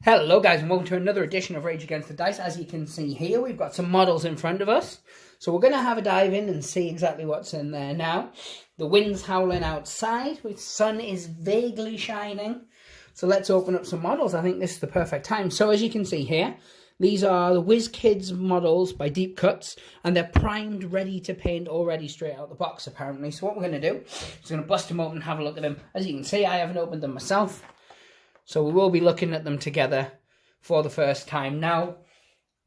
Hello guys and welcome to another edition of Rage Against the Dice. As you can see here, we've got some models in front of us. So we're going to have a dive in and see exactly what's in there now. The wind's howling outside, the sun is vaguely shining. So let's open up some models. I think this is the perfect time. So as you can see here, these are the Wizkids models by Deep Cuts, and they're primed, ready to paint already straight out the box apparently. So what we're going to do is going to bust them open and have a look at them. As you can see, I haven't opened them myself. So we will be looking at them together for the first time. Now,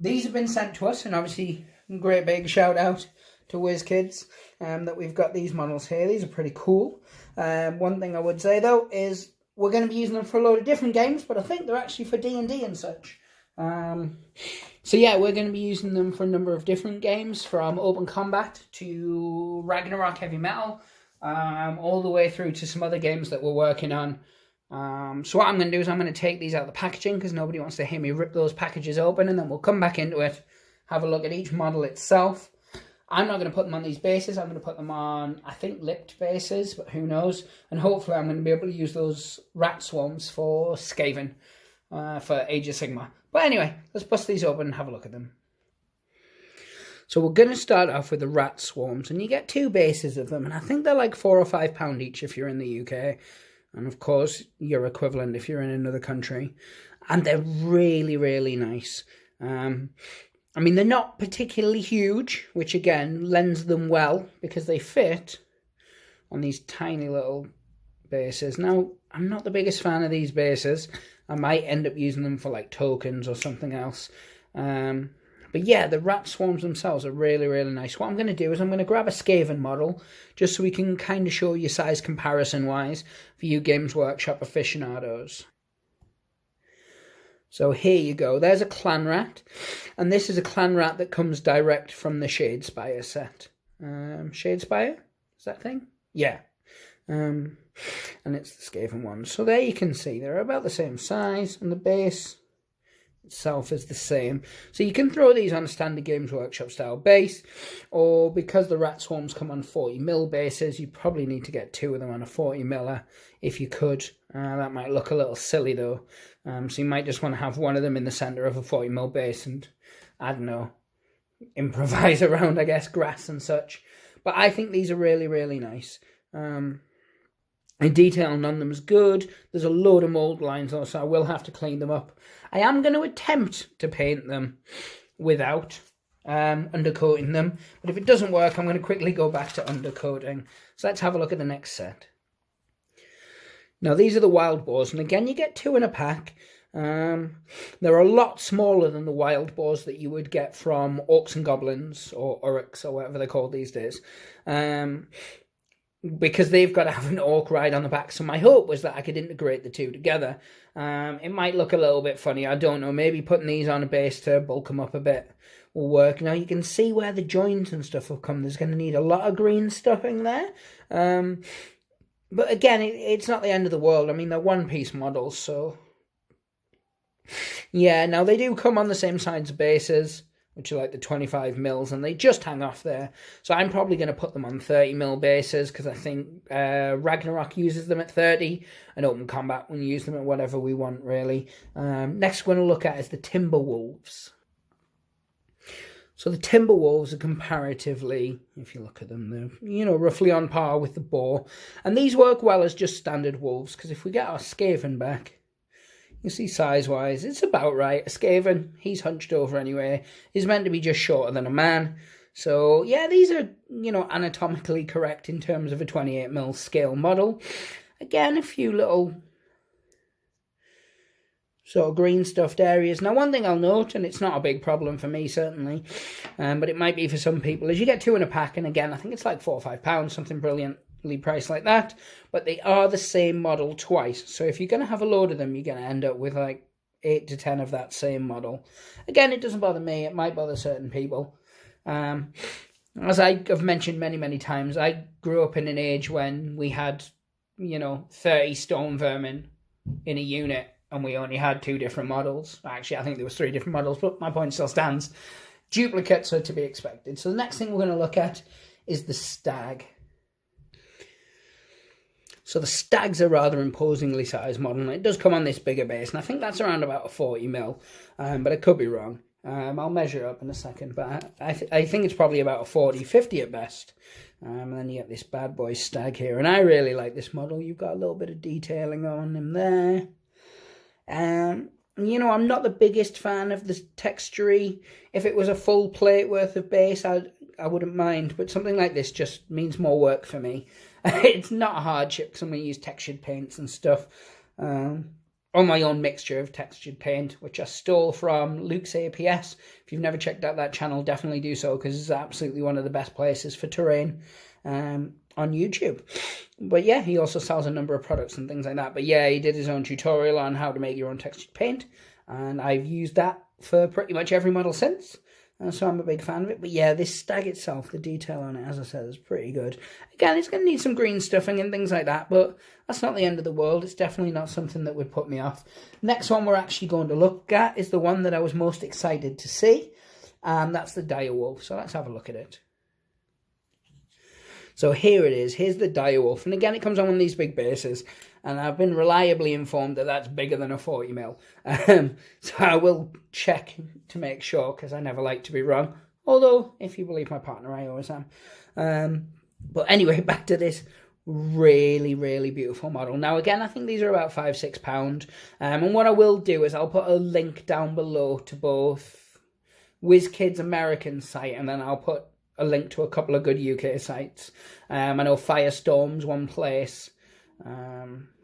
these have been sent to us, and obviously, a great big shout out to Wizkids that we've got these models here. These are pretty cool. One thing I would say, though, is we're going to be using them for a load of different games, but I think they're actually for D&D and such. So yeah, we're going to be using them for a number of different games, from Open Combat to Ragnarok Heavy Metal, all the way through to some other games that we're working on. So what I'm going to do is I'm going to take these out of the packaging because nobody wants to hear me rip those packages open, and then we'll come back into it, have a look at each model itself. I'm not going to put them on these bases. I'm going to put them on, I think, lipped bases, but who knows. And hopefully I'm going to be able to use those rat swarms for Skaven, for Age of Sigmar. But anyway, let's bust these open and have a look at them. So we're going to start off with the rat swarms, and you get two bases of them, and I think they're like £4 or £5 each if you're in the UK. And of course, your equivalent if you're in another country. And they're really, really nice. I mean, they're not particularly huge, which again lends them well because they fit on these tiny little bases. Now, I'm not the biggest fan of these bases. I might end up using them for like tokens or something else. But yeah, the rat swarms themselves are really, really nice. What I'm going to do is I'm going to grab a Skaven model just so we can kind of show you size comparison-wise for you Games Workshop aficionados. So here you go. There's a clan rat, and this is a clan rat that comes direct from the Shadespire set. Shadespire? Is that thing? Yeah. And it's the Skaven one. So there you can see they're about the same size, and the base itself is the same. So you can throw these on a standard Games Workshop style base, or because the rat swarms come on 40mm bases, you probably need to get two of them on a 40mm if you could. That might look a little silly though. So you might just want to have one of them in the center of a 40mm base and, I don't know, improvise around, I guess, grass and such. But I think these are really, really nice. The detail on them is good. There's a load of mold lines though, so I will have to clean them up. I am going to attempt to paint them without undercoating them, but if it doesn't work, I'm going to quickly go back to undercoating. So let's have a look at the next set. Now these are the wild boars, and again you get two in a pack. They're a lot smaller than the wild boars that you would get from Orcs and Goblins, or Uruks, or whatever they're called these days. Because they've got to have an orc ride on the back. So my hope was that I could integrate the two together. It might look a little bit funny, I don't know. Maybe putting these on a base to bulk them up a bit will work. Now you can see where the joints and stuff will come. There's going to need a lot of green stuffing there. But again, it's not the end of the world. I mean, they're one-piece models, so... Yeah, now they do come on the same size bases, which are like the 25mm, and they just hang off there. So I'm probably going to put them on 30mm bases, because I think Ragnarok uses them at 30, and Open Combat will use them at whatever we want, really. Next we're going to look at is the Timberwolves. So the Timberwolves are comparatively, if you look at them, they're, you know, roughly on par with the boar. And these work well as just standard wolves, because if we get our Skaven back, you see size-wise, it's about right. A Skaven, he's hunched over anyway. He's meant to be just shorter than a man. So, yeah, these are, you know, anatomically correct in terms of a 28mm scale model. Again, a few little sort of green stuffed areas. Now, one thing I'll note, and it's not a big problem for me, certainly, but it might be for some people, is you get two in a pack, and again, I think it's like £4 or £5, something brilliantly priced like that, but they are the same model twice. So if you're going to have a load of them, you're going to end up with like 8 to 10 of that same model. Again, it doesn't bother me. It might bother certain people. As I have mentioned many, many times, I grew up in an age when we had, you know, 30 stone vermin in a unit, and we only had 2 different models. Actually, I think there was 3 different models, but my point still stands. Duplicates are to be expected. So the next thing we're going to look at is the Stag. So the Stags are rather imposingly sized model, and it does come on this bigger base, and I think that's around about a 40mm, but I could be wrong. I'll measure it up in a second, but I think it's probably about a 40-50 at best. And then you get this bad boy Stag here, and I really like this model. You've got a little bit of detailing on him there. You know, I'm not the biggest fan of the textury. If it was a full plate worth of base, I wouldn't mind, but something like this just means more work for me. It's not a hardship because I'm going to use textured paints and stuff. On my own mixture of textured paint, which I stole from Luke's APS. If you've never checked out that channel, definitely do so, because it's absolutely one of the best places for terrain on YouTube. But yeah, he also sells a number of products and things like that. But yeah, he did his own tutorial on how to make your own textured paint, and I've used that for pretty much every model since. So I'm a big fan of it. But yeah, this Stag itself, the detail on it, as I said, is pretty good. Again, it's going to need some green stuffing and things like that, but that's not the end of the world. It's definitely not something that would put me off. Next one we're actually going to look at is the one that I was most excited to see, and that's the Direwolf. So let's have a look at it. So here it is. Here's the Direwolf. And again, it comes on one of these big bases. And I've been reliably informed that that's bigger than a 40mm. So I will check to make sure, because I never like to be wrong. Although, if you believe my partner, I always am. But anyway, back to this really, really beautiful model. Now, again, I think these are about £5-6. And what I will do is I'll put a link down below to both Wizkids American site, and then I'll put a link to a couple of good UK sites. I know Firestorm's one place.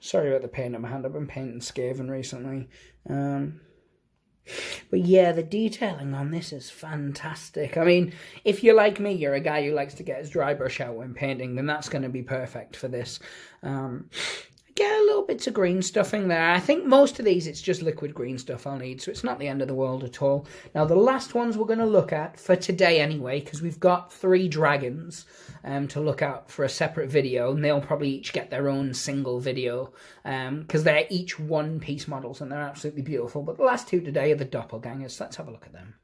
Sorry about the paint on my hand. I've been painting Skaven recently. But yeah, the detailing on this is fantastic. I mean, if you're like me, you're a guy who likes to get his dry brush out when painting, then that's going to be perfect for this. Get a little bits of green stuffing there. I think most of these, it's just liquid green stuff I'll need, so it's not the end of the world at all. Now, the last ones we're going to look at, for today anyway, because we've got 3 dragons to look at for a separate video, and they'll probably each get their own single video, because they're each one-piece models, and they're absolutely beautiful. But the last 2 today are the Doppelgangers. Let's have a look at them.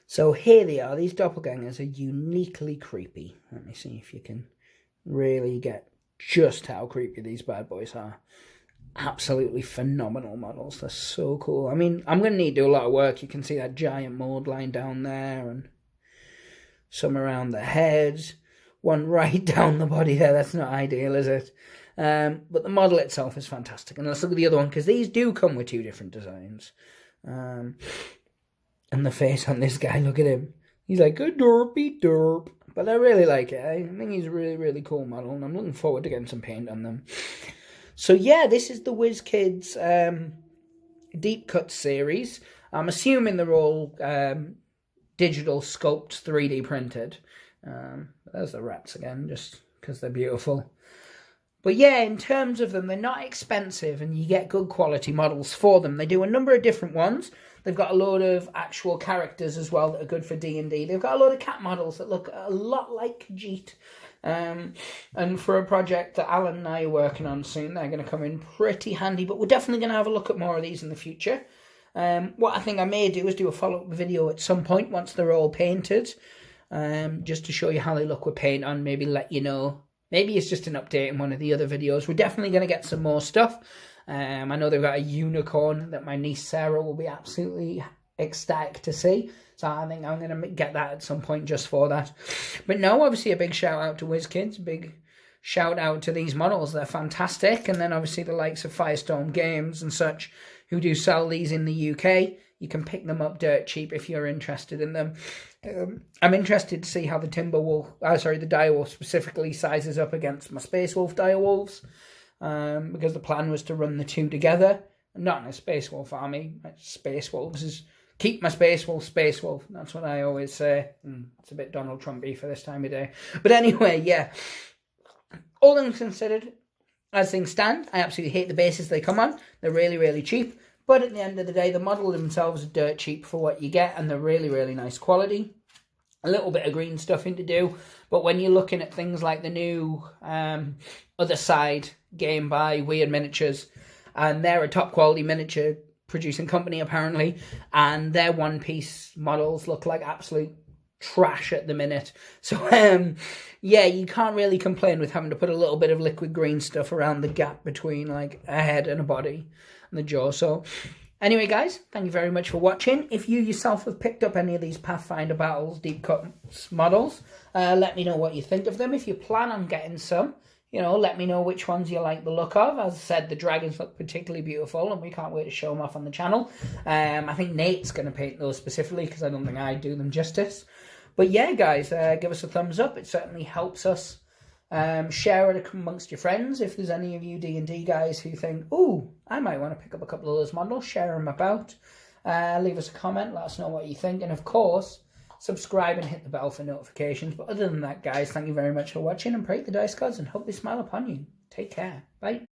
So here they are. These Doppelgangers are uniquely creepy. Let me see if you can really get just how creepy these bad boys are. Absolutely phenomenal models. They're so cool. I mean, I'm going to need to do a lot of work. You can see that giant mold line down there, and some around the head, one right down the body there. That's not ideal, is it? But the model itself is fantastic. And let's look at the other one, because these do come with 2 different designs. And the face on this guy, look at him. He's like a derpy derp. But I really like it. I think he's a really, really cool model, and I'm looking forward to getting some paint on them. So yeah, this is the Wizkids Deep Cuts series. I'm assuming they're all digital sculpt 3D printed. There's the rats again, just because they're beautiful. But yeah, in terms of them, they're not expensive, and you get good quality models for them. They do a number of different ones. They've got a load of actual characters as well that are good for D&D. They've got a load of cat models that look a lot like Khajiit. And for a project that Alan and I are working on soon, they're going to come in pretty handy. But we're definitely going to have a look at more of these in the future. What I think I may do is do a follow-up video at some point once they're all painted. Just to show you how they look with paint on, maybe let you know. Maybe it's just an update in one of the other videos. We're definitely going to get some more stuff. I know they've got a unicorn that my niece Sarah will be absolutely ecstatic to see. So I think I'm going to get that at some point just for that. But no, obviously a big shout out to Wizkids. Big shout out to these models. They're fantastic. And then obviously the likes of Firestorm Games and such who do sell these in the UK. You can pick them up dirt cheap if you're interested in them. I'm interested to see how the the Direwolf specifically sizes up against my Space Wolf Direwolves. Because the plan was to run the 2 together. Not in a Space Wolf army. Space Wolves is keep my Space Wolf, Space Wolf. That's what I always say. It's a bit Donald Trumpy for this time of day. But anyway, yeah. All things considered, as things stand, I absolutely hate the bases they come on. They're really, really cheap. But at the end of the day, the model themselves are dirt cheap for what you get, and they're really, really nice quality. A little bit of green stuffing to do, but when you're looking at things like the new Other Side game by Weird Miniatures, and they're a top quality miniature producing company apparently, and their one-piece models look like absolute trash at the minute. So, yeah, you can't really complain with having to put a little bit of liquid green stuff around the gap between, like, a head and a body and the jaw. So, anyway, guys, thank you very much for watching. If you yourself have picked up any of these Pathfinder Battles Deep Cuts models, let me know what you think of them. If you plan on getting some, you know, let me know which ones you like the look of. As I said, the dragons look particularly beautiful, and we can't wait to show them off on the channel. I think Nate's going to paint those specifically, because I don't think I do them justice. But yeah, guys, give us a thumbs up. It certainly helps us. Share it amongst your friends. If there's any of you D&D guys who think, ooh, I might want to pick up a couple of those models, share them about. Leave us a comment, let us know what you think. And of course, subscribe and hit the bell for notifications. But other than that, guys, thank you very much for watching, and pray the dice gods and hope they smile upon you. Take care. Bye.